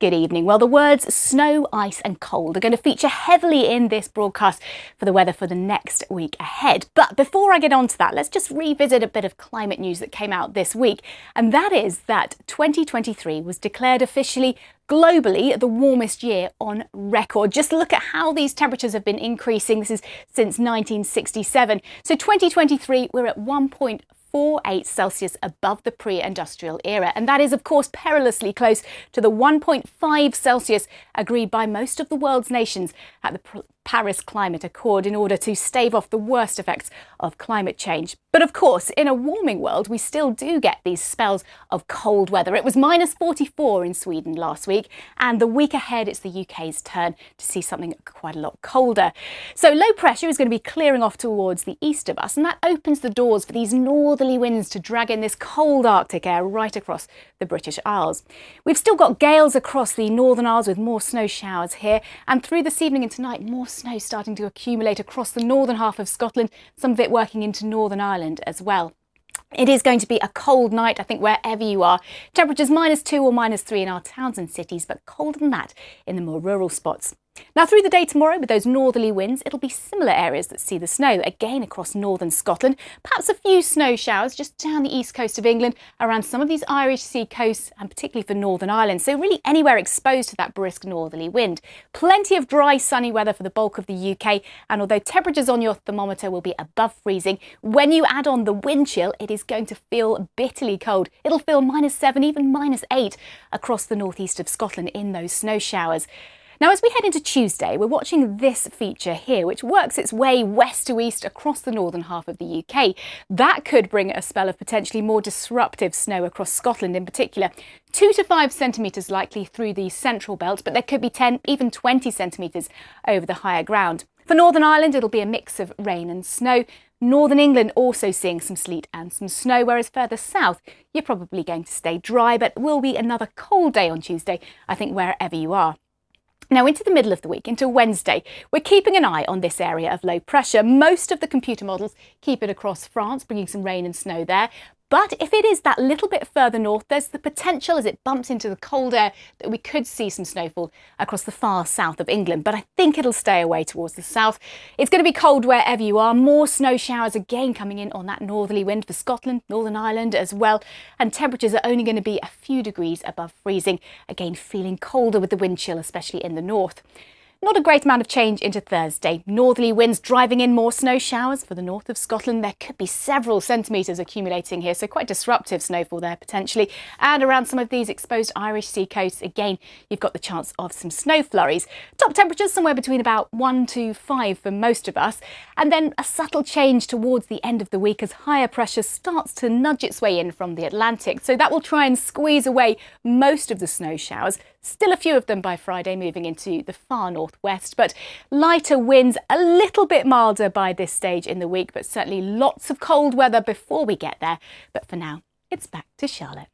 Good evening. Well, the words snow, ice and cold are going to feature heavily in this broadcast for the weather for the next week ahead. But before I get on to that, let's just revisit a bit of climate news that came out this week. And that is that 2023 was declared officially globally the warmest year on record. Just look at how these temperatures have been increasing. This is since 1967. So 2023, we're at 1.48 Celsius above the pre-industrial era. And that is, of course, perilously close to the 1.5 Celsius agreed by most of the world's nations at the Paris Climate Accord in order to stave off the worst effects of climate change. But of course, in a warming world, we still do get these spells of cold weather. It was minus 44 in Sweden last week, and the week ahead, it's the UK's turn to see something quite a lot colder. So low pressure is going to be clearing off towards the east of us, and that opens the doors for these northerly winds to drag in this cold Arctic air right across the British Isles. We've still got gales across the Northern Isles with more snow showers here, and through this evening and tonight, more snow starting to accumulate across the northern half of Scotland, some of it working into Northern Ireland as well. It is going to be a cold night, I think, wherever you are. Temperatures -2 or -3 in our towns and cities, but colder than that in the more rural spots. Now, through the day tomorrow, with those northerly winds, it'll be similar areas that see the snow, again across northern Scotland. Perhaps a few snow showers just down the east coast of England, around some of these Irish Sea coasts, and particularly for Northern Ireland. So really anywhere exposed to that brisk northerly wind. Plenty of dry, sunny weather for the bulk of the UK. And although temperatures on your thermometer will be above freezing, when you add on the wind chill, it is going to feel bitterly cold. It'll feel -7, even -8 across the northeast of Scotland in those snow showers. Now, as we head into Tuesday, we're watching this feature here, which works its way west to east across the northern half of the UK. That could bring a spell of potentially more disruptive snow across Scotland in particular. 2 to 5 centimetres likely through the central belt, but there could be 10, even 20 centimetres over the higher ground. For Northern Ireland, it'll be a mix of rain and snow. Northern England also seeing some sleet and some snow, whereas further south, you're probably going to stay dry, but will be another cold day on Tuesday, I think, wherever you are. Now, into the middle of the week, into Wednesday, we're keeping an eye on this area of low pressure. Most of the computer models keep it across France, bringing some rain and snow there. But if it is that little bit further north, there's the potential as it bumps into the cold air that we could see some snowfall across the far south of England. But I think it'll stay away towards the south. It's going to be cold wherever you are. More snow showers again coming in on that northerly wind for Scotland, Northern Ireland as well. And temperatures are only going to be a few degrees above freezing. Again, feeling colder with the wind chill, especially in the north. Not a great amount of change into Thursday. Northerly winds driving in more snow showers for the north of Scotland. There could be several centimetres accumulating here, so quite disruptive snowfall there potentially. And around some of these exposed Irish Sea coasts, again, you've got the chance of some snow flurries. Top temperatures somewhere between about 1 to 5 for most of us. And then a subtle change towards the end of the week as higher pressure starts to nudge its way in from the Atlantic. So that will try and squeeze away most of the snow showers. Still a few of them by Friday moving into the far northwest, but lighter winds, a little bit milder by this stage in the week, but certainly lots of cold weather before we get there. But for now, it's back to Charlotte.